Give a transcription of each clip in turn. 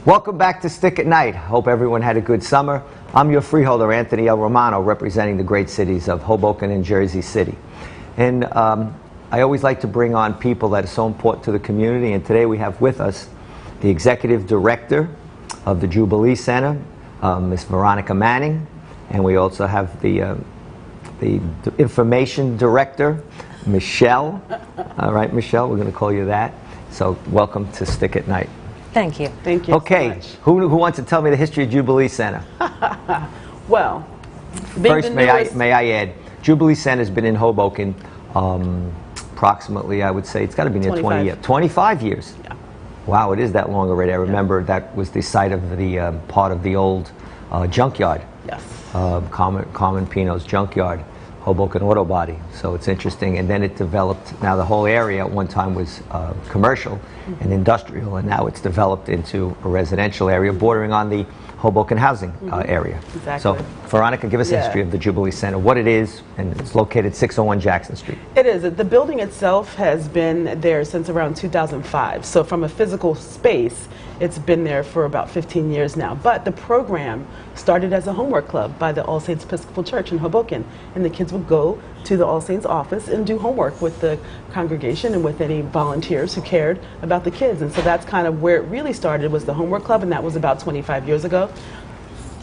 Welcome back to Stick at Night. Hope everyone had a good summer. I'm your freeholder, Anthony L. Romano, representing the great cities of Hoboken and Jersey City. And I always like to bring on people that are so important to the community, and today we have with us the Executive Director of the Jubilee Center, Ms. Veronica Manning, and we also have the Information Director, Michelle. All right, Michelle, we're going to call you that. So welcome to Stick at Night. Thank you. Thank you. Okay, so much. who wants to tell me the history of Jubilee Center? Well, First, may I add, Jubilee Center has been in Hoboken approximately, I would say, it's got to be near 20 years. 25 years. Yeah. Wow, it is that long already. I remember that was the site of the part of the old junkyard. Yes. Carmen Pino's junkyard, Hoboken Auto Body. So it's interesting. And then it developed, now the whole area at one time was commercial and industrial, and now it's developed into a residential area bordering on the Hoboken housing area. Exactly. So Veronica, give us a history of the Jubilee Center, what it is, and it's located 601 Jackson Street. It is. The building itself has been there since around 2005. So from a physical space, it's been there for about 15 years now. But the program started as a homework club by the All Saints Episcopal Church in Hoboken. And the kids would go to the All Saints office and do homework with the congregation and with any volunteers who cared about the kids. And so that's kind of where it really started, was the homework club, and that was about 25 years ago.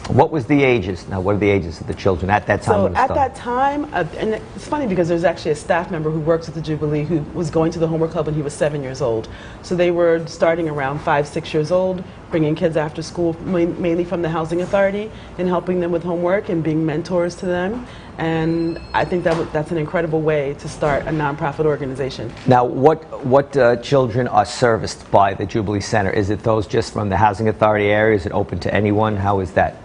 What was the ages? Now, what are the ages of the children at that time? So when it at started? that time, and it's funny because there's actually a staff member who works at the Jubilee who was going to the homework club when he was 7 years old. So they were starting around 5, 6 years old, bringing kids after school, mainly from the Housing Authority, and helping them with homework and being mentors to them. And I think that's an incredible way to start a nonprofit organization. Now, what children are serviced by the Jubilee Center? Is it those just from the Housing Authority area? Is it open to anyone? How is that?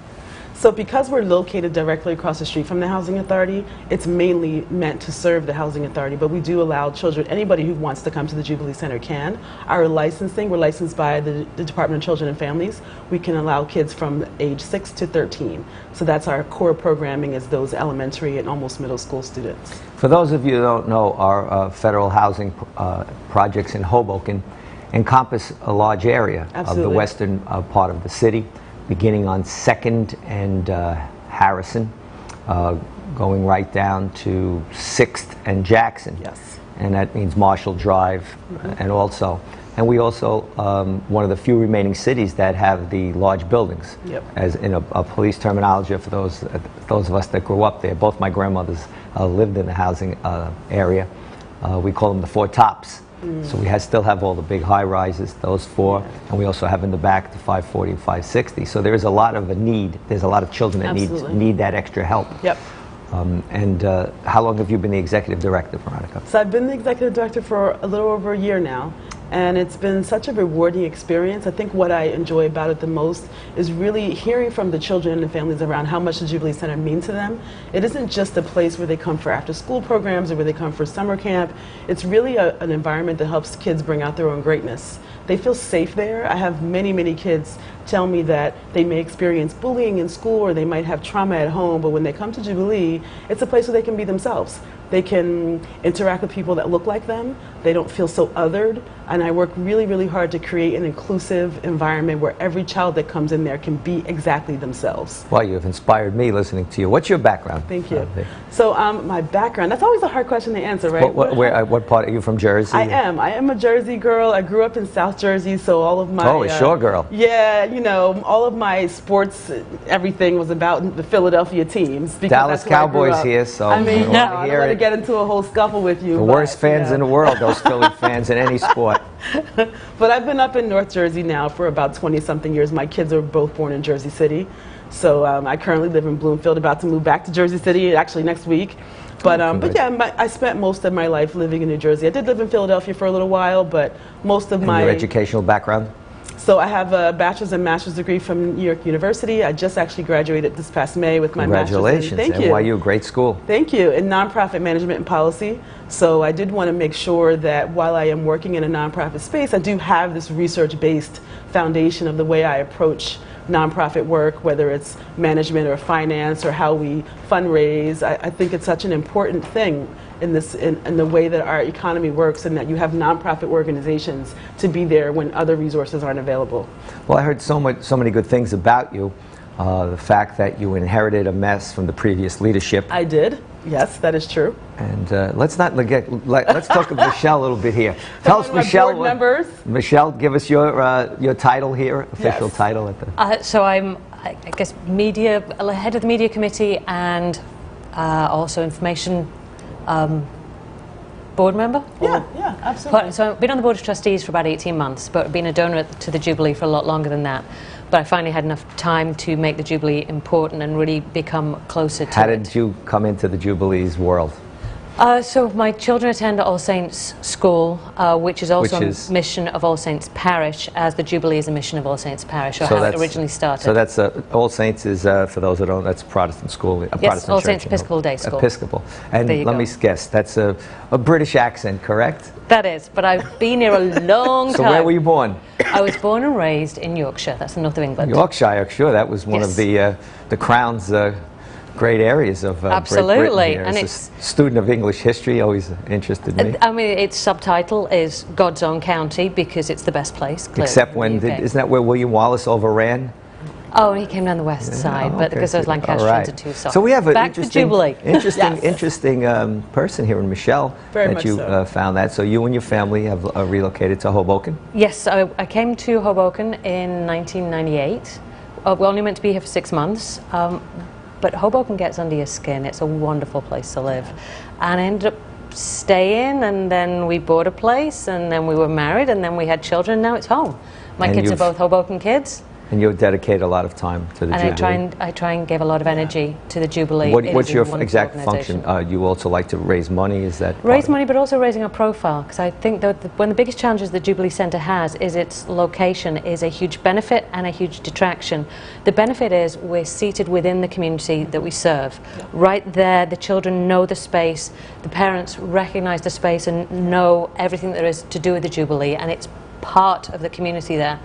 So because we're located directly across the street from the Housing Authority, it's mainly meant to serve the Housing Authority, but we do allow children, anybody who wants to come to the Jubilee Center can. Our licensing, we're licensed by the Department of Children and Families. We can allow kids from age 6 to 13. So that's our core programming, is those elementary and almost middle school students. For those of you who don't know, our federal housing projects in Hoboken encompass a large area of the western part of the city, beginning on 2nd and Harrison, going right down to 6th and Jackson. Yes. And that means Marshall Drive, and we also, one of the few remaining cities that have the large buildings. Yep. As in a police terminology, for those of us that grew up there, both my grandmothers lived in the housing area. We call them the four tops. So we still have all the big high rises, those four, and we also have in the back the 540 and 560. So there is a lot of a need. There's a lot of children that need that extra help. Yep. And how long have you been the Executive Director, Veronica? So I've been the Executive Director for a little over a year now. And it's been such a rewarding experience. I think what I enjoy about it the most is really hearing from the children and the families around how much the Jubilee Center means to them. It isn't just a place where they come for after-school programs or where they come for summer camp. It's really an environment that helps kids bring out their own greatness. They feel safe there. I have many, many kids tell me that they may experience bullying in school or they might have trauma at home, but when they come to Jubilee, it's a place where they can be themselves. They can interact with people that look like them. They don't feel so othered. And I work really, really hard to create an inclusive environment where every child that comes in there can be exactly themselves. Well, you've inspired me listening to you. What's your background? Thank you. So my background, that's always a hard question to answer, right? What part are you from, Jersey? I am a Jersey girl. I grew up in South Jersey, so all of my... Oh, a shore girl. Yeah, you know, all of my sports, everything was about the Philadelphia teams. Dallas Cowboys here, so I mean, I don't want to get into a whole scuffle with you. The worst fans in the world, those Philly fans in any sport. But I've been up in North Jersey now for about 20-something years. My kids are both born in Jersey City. So I currently live in Bloomfield, about to move back to Jersey City, actually next week. But yeah, I spent most of my life living in New Jersey. I did live in Philadelphia for a little while, but most of my... Your educational background? So I have a bachelor's and master's degree from New York University. I just actually graduated this past May with my master's. Congratulations. Thank you. NYU, great school. Thank you. In nonprofit management and policy. So I did want to make sure that while I am working in a nonprofit space, I do have this research-based foundation of the way I approach nonprofit work, whether it's management or finance or how we fundraise. I think it's such an important thing in the way that our economy works, and that you have nonprofit organizations to be there when other resources aren't available. Well, I heard so many good things about you. The fact that you inherited a mess from the previous leadership. I did. Yes, that is true. And let's not forget. Let's talk to Michelle a little bit here. Tell us, Michelle. Board members. Michelle, give us your title here, official Yes. title at the. So I'm, I guess, head of the media committee and also information board member. Yeah, absolutely. So I've been on the board of trustees for about 18 months, but been a donor to the Jubilee for a lot longer than that. But I finally had enough time to make the Jubilee important and really become closer to it. How did you come into the Jubilee's world? So my children attend All Saints School, which is also a mission of All Saints Parish, as the Jubilee is a mission of All Saints Parish, or how it originally started. So that's All Saints is, for those that don't, that's a Protestant school, a Protestant All church, Saints Episcopal Day School. Episcopal. And There you let go. me guess, that's a British accent, correct? That is, but I've been here a long time. So where were you born? I was born and raised in Yorkshire, that's the north of England. Yorkshire, sure. That was one of the Crown's great areas of Absolutely. Great Britain here. And As it's a student of English history, always interested me. I mean, its subtitle is God's Own County because it's the best place. Clearly, Except when, in the UK. isn't that where William Wallace overran? Oh, he came down the west side, Oh, but okay, because I was so- Lancastrians all right. and Tucson. So we have an Back to interesting, Jubilee. interesting person here in Michelle. Very that much you so. found that. So you and your family have relocated to Hoboken. Yes, I came to Hoboken in 1998. We only meant to be here for 6 months, but Hoboken gets under your skin. It's a wonderful place to live. And I ended up staying, and then we bought a place, and then we were married, and then we had children, and now it's home. My And kids are you've- both Hoboken kids. And you dedicate a lot of time to the And Jubilee. I try and give a lot of energy to the Jubilee. It What's is a your wonderful exact organisation. function? You also like to raise money? Is that part Raise of it? money, but also raising our profile, because I think that one of the biggest challenges the Jubilee Centre has is its location is a huge benefit and a huge detraction. The benefit is we're seated within the community that we serve. Right there, the children know the space, the parents recognise the space and know everything there is to do with the Jubilee, and it's part of the community there.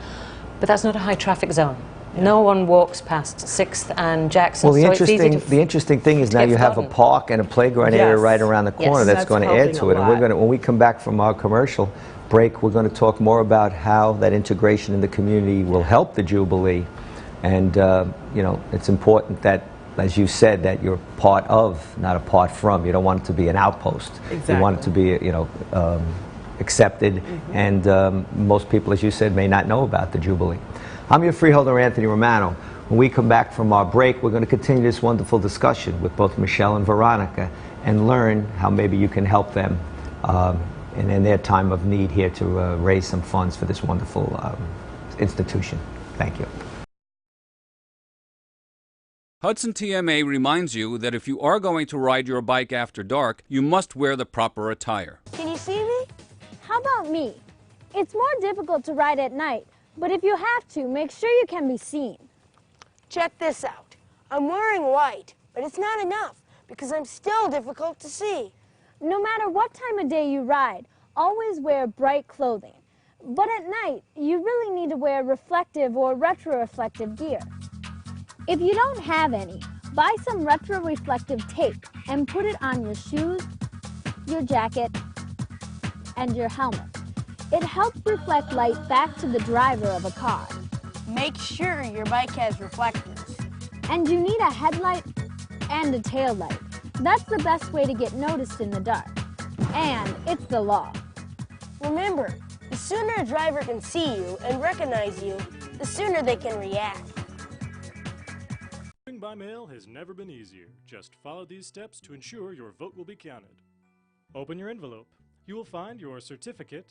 But that's not a high traffic zone. No one walks past 6th and Jackson, Well, so it's easy to the interesting thing is now get you have a forgotten. park and a playground area Yes. right around the corner Yes. that's That's going to add helping to a it. And we're lot. going to, when we come back from our commercial break, we're going to talk more about how that integration in the community will help the Jubilee. And you know, it's important that, as you said, that you're part of, not apart from. You don't want it to be an outpost. Exactly. You want it to be, you know, accepted. And most people, as you said, may not know about the Jubilee. I'm your freeholder, Anthony Romano. When we come back from our break, we're going to continue this wonderful discussion with both Michelle and Veronica and learn how maybe you can help them in their time of need here to raise some funds for this wonderful institution. Thank you. Hudson TMA reminds you that if you are going to ride your bike after dark, you must wear the proper attire. Can you see me? How about me? It's more difficult to ride at night, but if you have to, make sure you can be seen. Check this out. I'm wearing white, but it's not enough because I'm still difficult to see. No matter what time of day you ride, always wear bright clothing. But at night, you really need to wear reflective or retro-reflective gear. If you don't have any, buy some retro-reflective tape and put it on your shoes, your jacket, and your helmet. It helps reflect light back to the driver of a car. Make sure your bike has reflectors. And you need a headlight and a tail light. That's the best way to get noticed in the dark. And it's the law. Remember, the sooner a driver can see you and recognize you, the sooner they can react. Voting by mail has never been easier. Just follow these steps to ensure your vote will be counted. Open your envelope. You will find your certificate